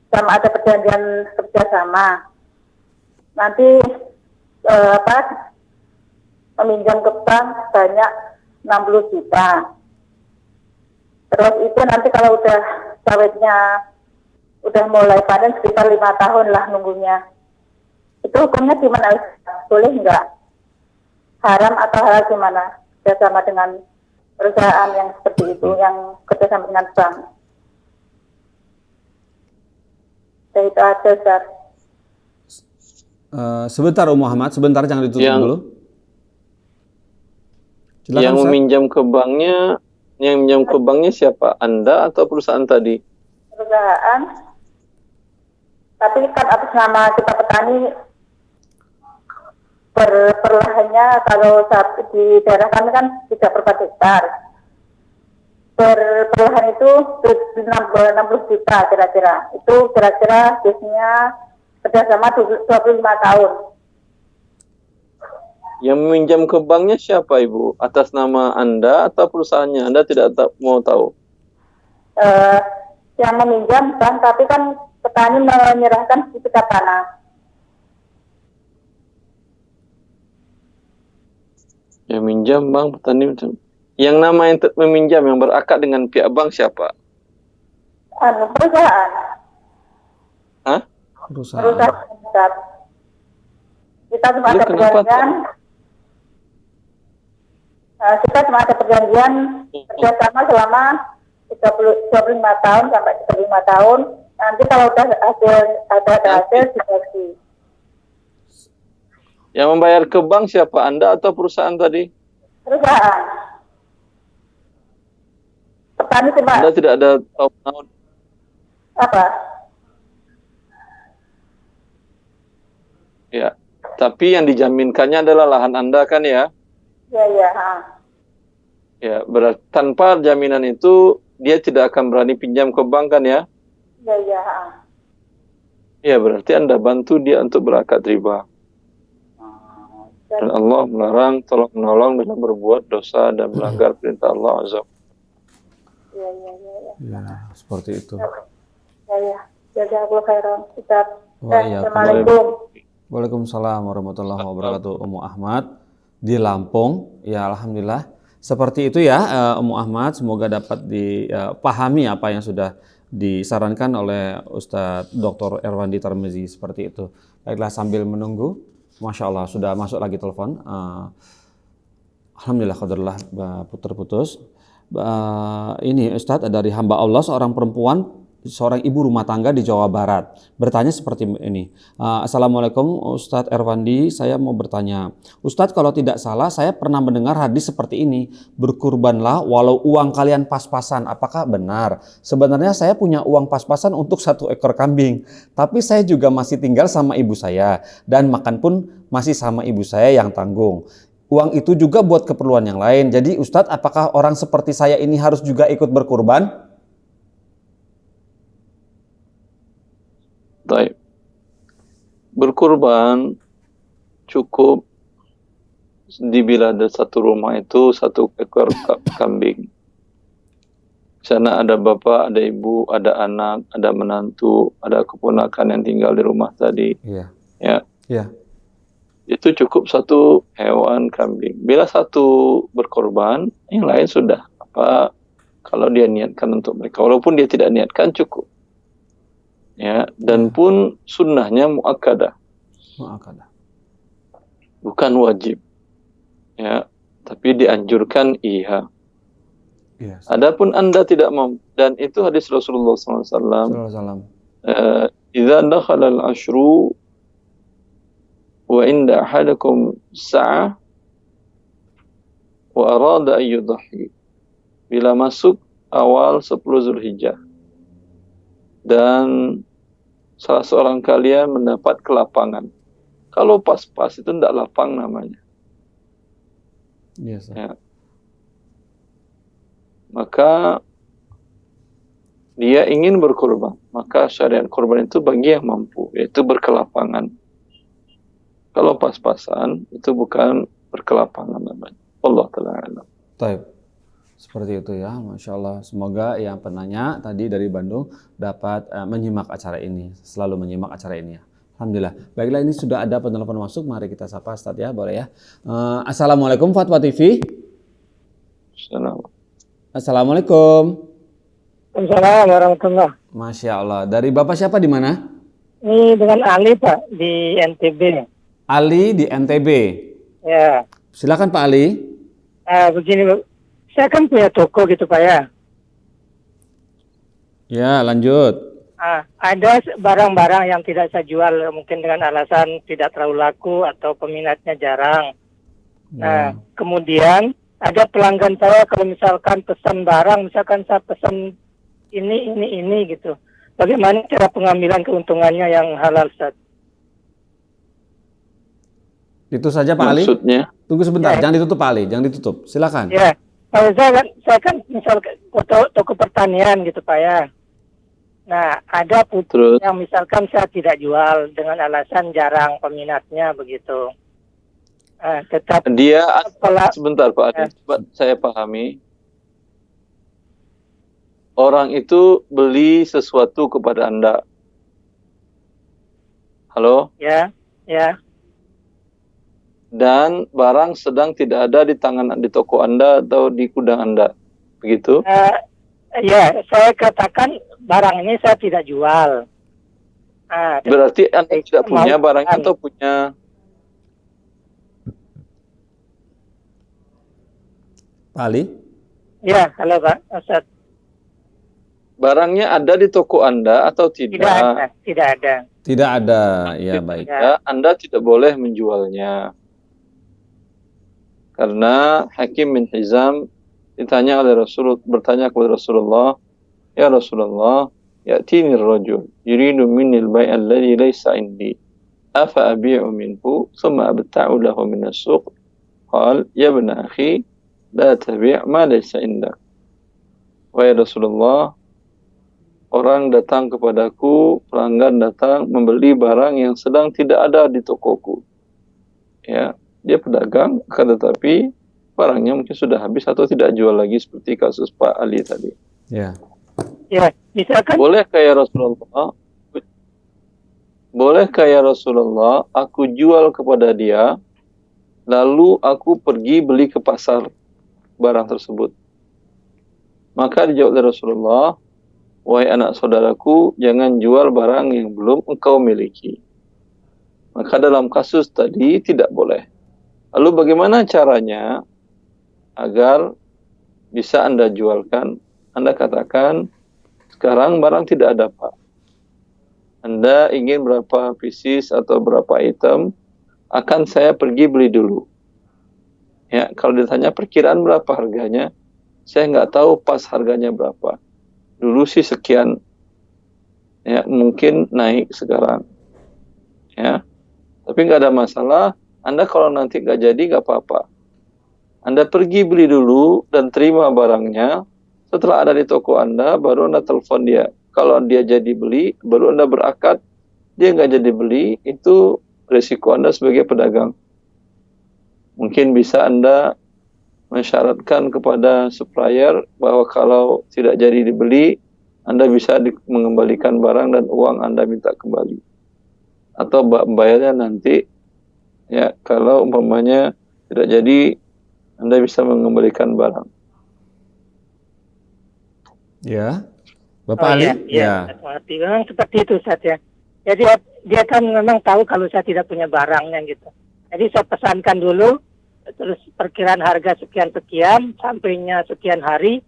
sama ada perjanjian kerjasama. Nanti meminjam ke bank sebanyak 60 juta. Terus itu nanti kalau udah sawitnya udah mulai panen sekitar 5 tahun lah nunggunya. Itu hukumnya gimana? Boleh nggak? Haram atau halal gimana? Kerjasama dengan perusahaan yang seperti itu, yang kerjasama dengan bank. Jadi itu aja Ustaz. Sebentar Umu Ahmad, sebentar jangan ditutup dulu. Silakan, yang meminjam ke banknya, siapa? Anda atau perusahaan tadi? Perusahaan. Tapi kan atas nama kita petani, perlahannya kalau di daerah kami kan tidak per hektar. Perlahan itu 60 juta kira-kira. Itu kira-kira biasanya kerjasama 25 tahun. Yang meminjam ke banknya siapa Ibu? Atas nama Anda atau perusahaannya? Anda tidak mau tahu? Yang meminjam bank, tapi kan petani menyerahkan sertifikat tanah. Yang minjam bank, petani macam. Yang nama yang meminjam, yang berakad dengan pihak bank siapa? Perusahaan. Hah? Perusahaan. Kita cuma ada perjanjian. Kita cuma ada perjanjian kerjasama selama 25 tahun sampai 35 tahun. Nanti kalau udah ada hasil dibagi. Yang membayar ke bank siapa? Anda atau perusahaan tadi? Perusahaan. Petani cuma. Anda tidak ada tahu Apa? Ya. Tapi yang dijaminkannya adalah lahan Anda kan ya? Iya. Ya, berarti tanpa jaminan itu dia tidak akan berani pinjam ke bank kan ya? Iya. Ya, berarti Anda bantu dia untuk berakad riba. Dan Allah melarang tolong menolong dalam berbuat dosa dan melanggar perintah Allah Azza. Iya. Ya, seperti itu. Ya. Jazakallahu khairan. Ustaz. Waalaikumsalam. Assalamualaikum. Waalaikumsalam warahmatullahi wabarakatuh. Umu Ahmad di Lampung. Ya, alhamdulillah. Seperti itu ya, Umu Ahmad. Semoga dapat dipahami apa yang sudah disarankan oleh Ustadz Dr. Erwandi Tarmizi seperti itu. Baiklah, sambil menunggu, Masya Allah sudah masuk lagi telepon. Alhamdulillah, qadarullah terputus. Ini Ustadz dari hamba Allah, seorang perempuan seorang ibu rumah tangga di Jawa Barat. Bertanya seperti ini. Assalamualaikum Ustadz Erwandi, saya mau bertanya. Ustadz, kalau tidak salah saya pernah mendengar hadis seperti ini. Berkurbanlah walau uang kalian pas-pasan. Apakah benar? Sebenarnya saya punya uang pas-pasan untuk 1 ekor kambing. Tapi saya juga masih tinggal sama ibu saya. Dan makan pun masih sama ibu saya yang tanggung. Uang itu juga buat keperluan yang lain. Jadi Ustadz, apakah orang seperti saya ini harus juga ikut berkurban? Baik. Berkurban cukup bila ada satu rumah itu 1 ekor kambing. Di sana ada bapak, ada ibu, ada anak, ada menantu, ada keponakan yang tinggal di rumah tadi. Iya. Ya. Iya. Itu cukup 1 hewan kambing. Bila 1 berkorban, yang lain sudah. Kalau dia niatkan untuk mereka, walaupun dia tidak niatkan cukup. Ya, dan pun sunnahnya muakkadah. Bukan wajib. Ya, tapi dianjurkan iya. Yes. Adapun Anda tidak mau, dan itu hadis Rasulullah SAW. Idza dakhala al-ashru wa inda ahadakum sa'ah wa arada an yudhi. Bila masuk awal 10 Zulhijjah dan salah seorang kalian mendapat kelapangan. Kalau pas-pas itu tidak lapang namanya. Yes. Ya. Maka dia ingin berkorban. Maka syariat korban itu bagi yang mampu, yaitu berkelapangan. Kalau pas-pasan itu bukan berkelapangan namanya. Allah Ta'ala alam. Taib. Seperti itu ya, Masya Allah. Semoga yang penanya tadi dari Bandung dapat menyimak acara ini. Selalu menyimak acara ini ya. Alhamdulillah. Baiklah, ini sudah ada penelpon masuk. Mari kita sapa Ustaz ya, boleh ya. Assalamualaikum Fatwa TV. Assalamualaikum. Assalamualaikum warahmatullahi. Masya Allah. Dari Bapak siapa di mana? Ini dengan Ali Pak di NTB. Ali di NTB. Ya. Silakan Pak Ali. Begini, saya kan punya toko gitu Pak ya. Ya, lanjut. Ada barang-barang yang tidak saya jual mungkin dengan alasan tidak terlalu laku atau peminatnya jarang. Nah, kemudian ada pelanggan saya kalau misalkan pesan barang, misalkan saya pesan ini gitu. Bagaimana cara pengambilan keuntungannya yang halal, Ustaz? Itu saja Pak Ali. Maksudnya? Tunggu sebentar, jangan ditutup Pak Ali, jangan ditutup. Silakan. Ya, kalau saya kan misal toko pertanian gitu Pak ya. Nah, ada putih yang misalkan saya tidak jual dengan alasan jarang peminatnya begitu. Tetap dia sebentar Pak Ali, saya pahami. Orang itu beli sesuatu kepada Anda. Halo? Ya, ya. Dan barang sedang tidak ada di toko Anda atau di gudang Anda. Begitu? Ya, saya katakan barang ini saya tidak jual. Berarti Anda tidak punya barangnya atau punya? Pak Ali? Ya, halo Pak Ustaz. Barangnya ada di toko Anda atau tidak? Tidak ada. Tidak ada, ya baik. Ya, Anda tidak boleh menjualnya. Karena Hakim bin Hizam bertanya kepada Rasulullah, ya Rasulullah, ya'tini ar-rajul yuridu minni al-bay' alladhi laysa indi. Afa abi'u minhu thumma abta'u lahu min as-suq? Qal, ya ibn akhi, la tabi' ma laysa indak. Wahai Rasulullah, orang datang kepadaku, pelanggan datang membeli barang yang sedang tidak ada di tokoku. Ya, dia pedagang, tetapi barangnya mungkin sudah habis atau tidak jual lagi seperti kasus Pak Ali tadi. Ya. Ya, misalkan Bolehkah ya Rasulullah, aku jual kepada dia, lalu aku pergi beli ke pasar barang tersebut. Maka dijawab oleh Rasulullah, wahai anak saudaraku, jangan jual barang yang belum engkau miliki. Maka dalam kasus tadi tidak boleh. Lalu bagaimana caranya agar bisa Anda jualkan? Anda katakan, Sekarang barang tidak ada, Pak. Anda ingin berapa pieces atau berapa item, akan saya pergi beli dulu. Ya, kalau ditanya perkiraan berapa harganya, saya nggak tahu pas harganya berapa. Dulu sih sekian, ya mungkin naik sekarang. Ya, tapi nggak ada masalah. Anda kalau nanti nggak jadi nggak apa-apa. Anda pergi beli dulu dan terima barangnya. Setelah ada di toko Anda, baru Anda telepon dia. Kalau dia jadi beli, baru Anda berakad. Dia nggak jadi beli, itu resiko Anda sebagai pedagang. Mungkin bisa Anda mensyaratkan kepada supplier bahwa kalau tidak jadi dibeli, Anda bisa mengembalikan barang dan uang Anda minta kembali. Atau bayarnya nanti, ya kalau umpamanya tidak jadi, Anda bisa mengembalikan barang. Ya, Bapak Ali? Iya, mengerti. Memang seperti itu, Ustaz ya. Jadi dia kan memang tahu kalau saya tidak punya barangnya gitu. Jadi saya pesankan dulu, terus perkiraan harga sekian-sekian, sampainya sekian hari.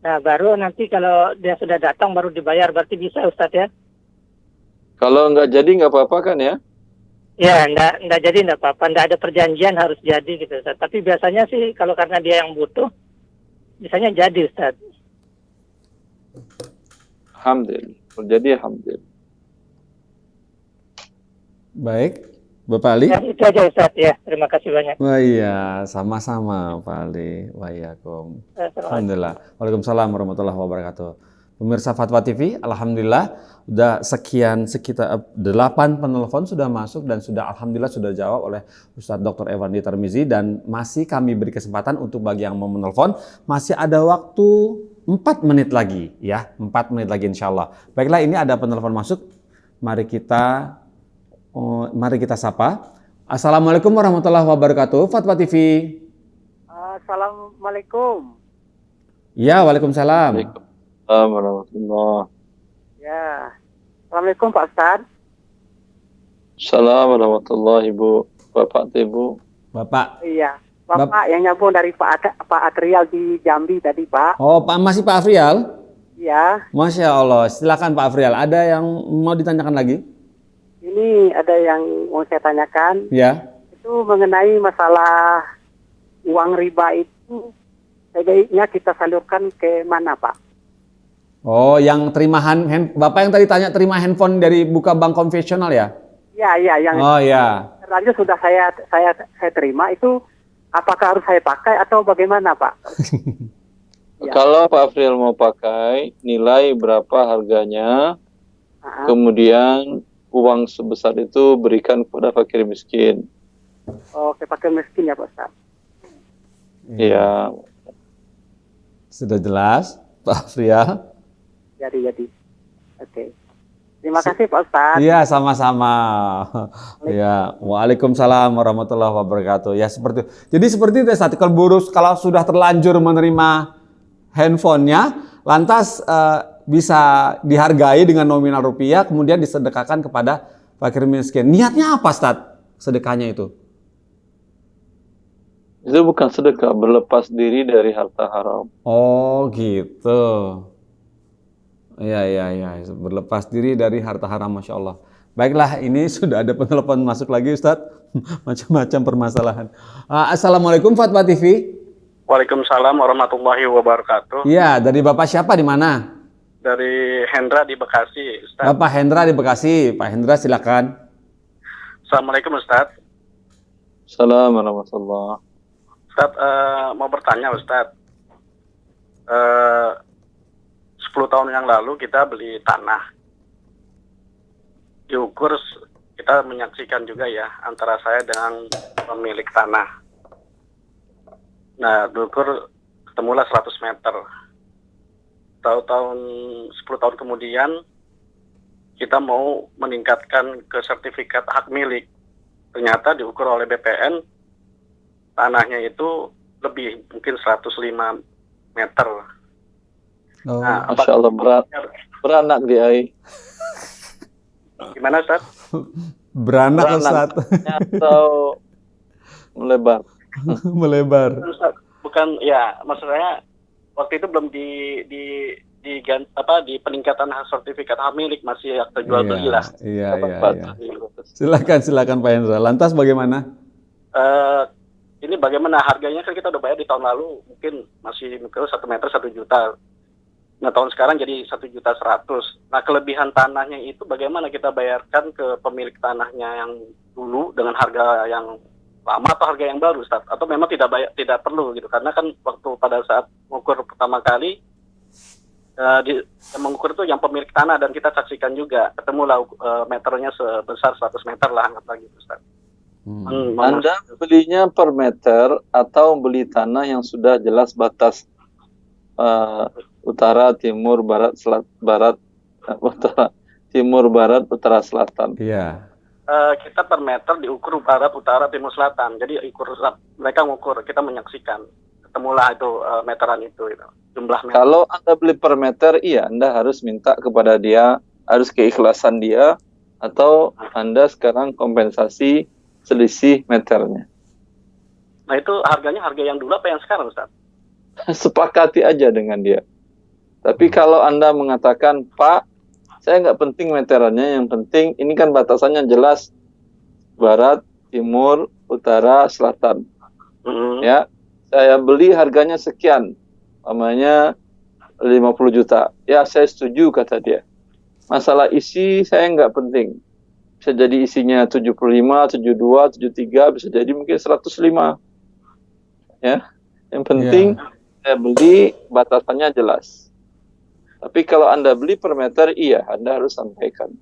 Nah, baru nanti kalau dia sudah datang baru dibayar, berarti bisa Ustaz ya? Kalau nggak jadi nggak apa-apa kan ya? Ya, nggak jadi nggak apa-apa, nggak ada perjanjian harus jadi gitu Ustaz. Tapi biasanya sih kalau karena dia yang butuh, biasanya jadi Ustaz. Alhamdulillah, terjadi alhamdulillah. Baik, Bapak Ali? Ya, itu aja Ustaz ya. Terima kasih banyak. Wah iya, sama-sama Pak Ali. Waalaikum. Alhamdulillah. Waalaikumsalam warahmatullahi wabarakatuh. Pemirsa Fatwa TV, alhamdulillah udah sekitar 8 penelpon sudah masuk dan alhamdulillah sudah jawab oleh Ustadz Dr. Evandi Tarmizi, dan masih kami beri kesempatan untuk bagi yang mau menelpon, masih ada waktu 4 menit lagi ya, 4 menit lagi insya Allah. Baiklah, ini ada penelpon masuk. Mari kita sapa. Assalamualaikum warahmatullahi wabarakatuh. Fatwa TV. Assalamualaikum. Ya, waalaikumsalam. Waalaikumsalam warahmatullahi. Ya. Assalamualaikum Pak Ustaz. Assalamualaikum warahmatullahi Ibu. Bapak Ibu. Bapak. Iya. Bapak yang nyambung dari Pak Atrial di Jambi tadi, Pak. Oh, masih Pak Afrial? Iya. Masya Allah. Silakan Pak Afrial. Ada yang mau ditanyakan lagi? Ini ada yang mau saya tanyakan. Ya. Itu mengenai masalah uang riba itu sebaiknya kita salurkan ke mana, Pak? Oh, yang terima Bapak yang tadi tanya terima handphone dari buka bank konvensional ya? Iya, yang oh ya. terlanjur sudah saya terima, itu apakah harus saya pakai atau bagaimana, Pak? Ya. Kalau Pak Afril mau pakai, nilai berapa harganya, kemudian uang sebesar itu berikan kepada fakir miskin. Oke, fakir miskin ya Pak Ustaz. Iya. Sudah jelas, Pak Afrial? Jadi. Oke. Terima kasih Pak Ustaz. Iya, sama-sama. Ya, waalaikumsalam warahmatullahi wabarakatuh. Ya jadi seperti itu Ustaz. Kalau sudah terlanjur menerima handphonenya, lantas bisa dihargai dengan nominal rupiah, kemudian disedekahkan kepada fakir miskin. Niatnya apa Ustaz? Sedekahnya itu? Itu bukan sedekah, berlepas diri dari harta haram. Oh gitu. Iya. Berlepas diri dari harta haram, Masya Allah. Baiklah, ini sudah ada penelpon masuk lagi Ustadz. Macam-macam permasalahan. Assalamualaikum Fatwa TV. Waalaikumsalam warahmatullahi wabarakatuh. Iya, dari Bapak siapa di mana? Dari Hendra di Bekasi, Ustaz. Bapak Hendra di Bekasi. Pak Hendra silakan. Assalamualaikum Ustaz. Assalamualaikum warahmatullahi. Ustaz, mau bertanya Ustaz. 10 tahun yang lalu kita beli tanah. Diukur, kita menyaksikan juga ya antara saya dengan pemilik tanah. Nah, diukur ketemulah 100 meter. Tahun 10 tahun kemudian kita mau meningkatkan ke sertifikat hak milik. Ternyata diukur oleh BPN tanahnya itu lebih, mungkin 105 meter. Oh, nah, Masya Allah, beranak di AI. Gimana Ustaz? Beranak Ustaz. Atau melebar? Melebar. Bukan, ya maksud saya waktu itu belum di peningkatan sertifikat hak milik, masih akte jual beli lah. Iya. Silakan Pak Hendra. Lantas bagaimana? Ini bagaimana harganya, kan kita udah bayar di tahun lalu, mungkin masih 1 meter 1 juta. Nah, tahun sekarang jadi 1.100.000. Nah, kelebihan tanahnya itu bagaimana kita bayarkan ke pemilik tanahnya yang dulu dengan harga yang lama atau harga yang baru, Ustaz? Atau memang tidak perlu gitu? Karena kan waktu pada saat mengukur pertama kali, yang mengukur itu yang pemilik tanah, dan kita saksikan juga ketemulah meternya sebesar 100 meter lah, anggaplah gitu, Ustaz. Anda belinya per meter atau beli tanah yang sudah jelas batas utara, timur, barat, utara, timur, barat, utara, selatan? Iya. Kita per meter diukur barat, utara, timur, selatan. Jadi mereka ngukur, kita menyaksikan. Ketemulah itu meteran itu jumlah meter. Kalau Anda beli per meter, iya, Anda harus minta kepada dia, harus keikhlasan dia, atau Anda sekarang kompensasi selisih meternya. Nah, itu harganya harga yang dulu apa yang sekarang, Ustaz? Sepakati aja dengan dia. Tapi kalau Anda mengatakan, Pak, saya nggak penting meterannya, yang penting ini kan batasannya jelas, barat, timur, utara, selatan. Ya, saya beli harganya sekian, namanya 50 juta. Ya, saya setuju, kata dia. Masalah isi saya nggak penting. Bisa jadi isinya 75, 72, 73, bisa jadi mungkin 105. Ya, yang penting saya beli batasannya jelas. Tapi kalau Anda beli per meter, iya, Anda harus sampaikan.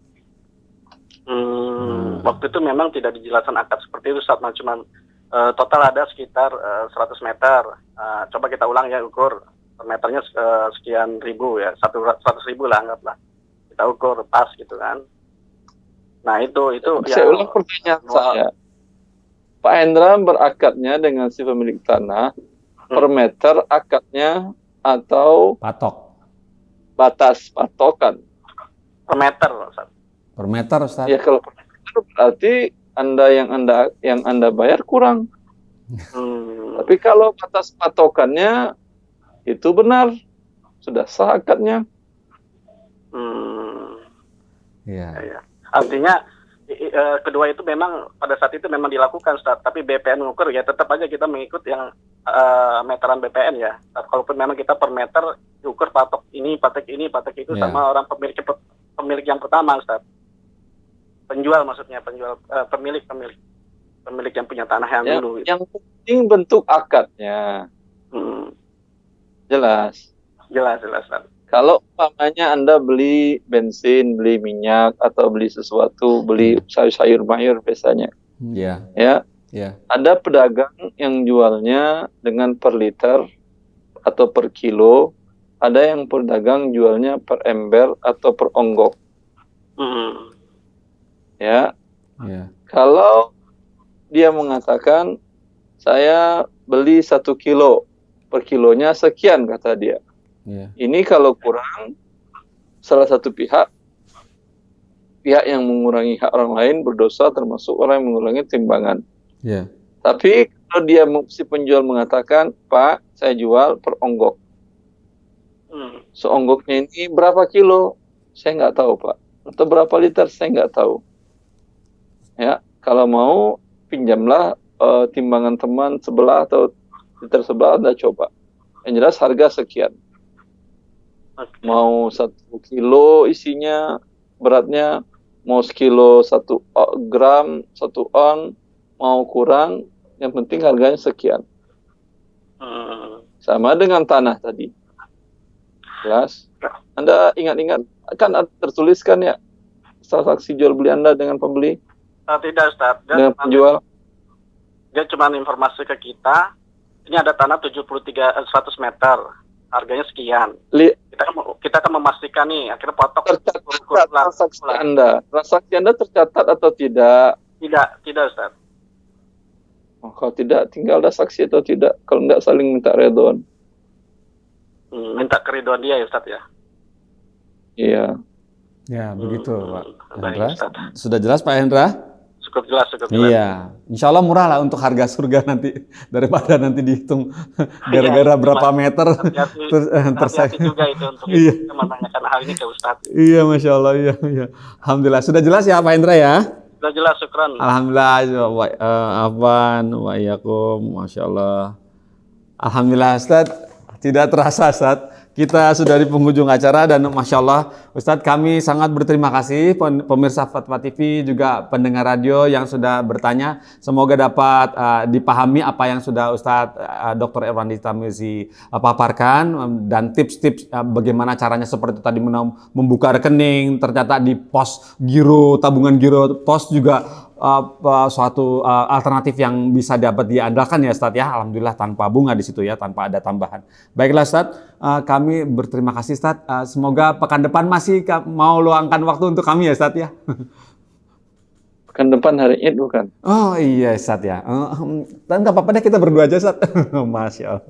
Waktu itu memang tidak dijelaskan akad seperti itu, Ustaz. Cuma total ada sekitar 100 meter. Coba kita ulang ya, ukur per meternya sekian ribu ya, 100.000 lah anggaplah. Kita ukur pas gitu kan. Nah itu saya ulang pertanyaan saya. Pak Hendra berakadnya dengan si pemilik tanah per meter akadnya atau batas patokan? Per meter, Ustaz. Per meter, Ustaz. Ya, kalau per meter berarti yang Anda bayar kurang. Tapi kalau batas patokannya itu benar, sudah sah akadnya. Iya. Artinya kedua itu memang pada saat itu memang dilakukan, Ustaz. Tapi BPN mengukur ya tetap aja kita mengikut yang meteran BPN ya. Kalaupun memang kita per meter diukur patok ini, patok itu sama orang pemilik yang pertama, Ustaz. Penjual maksudnya, pemilik yang punya tanah yang dulu. Gitu. Yang penting bentuk akadnya. Jelas, Ustaz. Kalau umpamanya Anda beli bensin, beli minyak, atau beli sesuatu, beli sayur mayur biasanya. Ya. Ada pedagang yang jualnya dengan per liter atau per kilo. Ada yang pedagang jualnya per ember atau per onggok. Ya. Kalau dia mengatakan, saya beli 1 kilo, per kilonya sekian, kata dia. Ini kalau kurang, salah satu pihak yang mengurangi hak orang lain berdosa, termasuk orang yang mengurangi timbangan. Tapi kalau dia si penjual mengatakan, Pak, saya jual per onggok. Seonggoknya ini berapa kilo? Saya nggak tahu, Pak. Atau berapa liter? Saya nggak tahu. Ya, kalau mau pinjamlah timbangan teman sebelah atau liter sebelah, Anda coba. Yang jelas harga sekian. Mau 1 kilo isinya, beratnya, mau sekilo 1 gram, 1 on, mau kurang, yang penting harganya sekian. Sama dengan tanah tadi. Jelas? Anda ingat-ingat, kan tertuliskan ya, transaksi jual beli Anda dengan pembeli? Tidak, Ustaz. Dengan penjual? Dia cuma informasi ke kita, ini ada tanah 100 meter. Harganya sekian. Kita kan memastikan nih, akhirnya potok. Tercatat transaksi Anda tercatat atau tidak? Tidak, Ustaz. Kalau tidak, tinggal ada saksi atau tidak. Kalau enggak, saling minta redon. Minta keridhaan dia ya, Ustaz ya? Iya. Ya, begitu, Pak Hendra. Sudah jelas, Pak Hendra? Cukup jelas, cukup jelas. Iya, insya Allah murah lah untuk harga surga nanti daripada nanti dihitung gara-gara berapa meter. Hati-hati juga itu untuk Iya. kita menanyakan hal ini ke Ustadz. Iya, masya Allah, iya, iya. Alhamdulillah sudah jelas ya Pak Indra ya. Sudah jelas, syukran. Alhamdulillah, Afwan, wa iyyakum, masya Allah. Alhamdulillah Ustaz, tidak terasa Ustaz. Kita sudah di penghujung acara dan Masya Allah Ustadz kami sangat berterima kasih pemirsa Fatwa TV juga pendengar radio yang sudah bertanya. Semoga dapat dipahami apa yang sudah Ustadz Dr. Irwandi Tarmizi paparkan dan tips-tips bagaimana caranya seperti tadi membuka rekening, ternyata di pos giro, tabungan giro pos juga suatu alternatif yang bisa dapat diandalkan ya Ustadz ya. Alhamdulillah tanpa bunga di situ ya, tanpa ada tambahan. Baiklah Ustadz, kami berterima kasih Ustadz. Semoga pekan depan masih mau luangkan waktu untuk kami ya Ustadz ya. Pekan depan hari Id bukan? Oh iya Ustadz ya. Dan nggak apa-apa deh kita berdua aja Ustadz. Masya Allah.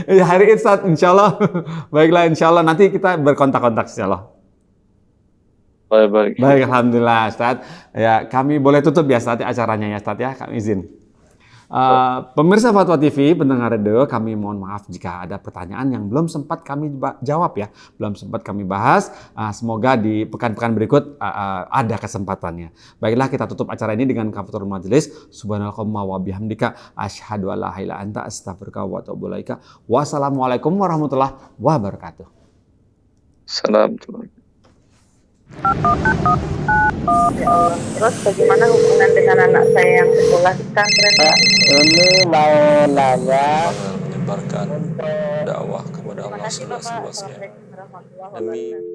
Ya, hari Id Ustadz insya Allah. Baiklah insya Allah nanti kita berkontak-kontak insya Allah. Baik. Baik, alhamdulillah Ustadz. Ya, kami boleh tutup ya Ustadz acaranya ya Ustadz ya, kami izin. Pemirsa Fatwa TV, pendengar radio, kami mohon maaf jika ada pertanyaan yang belum sempat kami jawab ya, belum sempat kami bahas. Semoga di pekan-pekan berikut ada kesempatannya. Baiklah, kita tutup acara ini dengan kafaratul majelis. Subhanallahumma wa bihamdika asyhadu an la ilaha illa anta astaghfiruka wa atubu ilaika. Wassalamualaikum warahmatullahi wabarakatuh. Salam. Ya Allah. Terus bagaimana hubungan dengan anak saya yang sekolah di pesantren? Ini mau nanya Menyebarkan dakwah kepada Allah seluas-luasnya. Assalamualaikum warahmatullahi Demi wabarakatuh.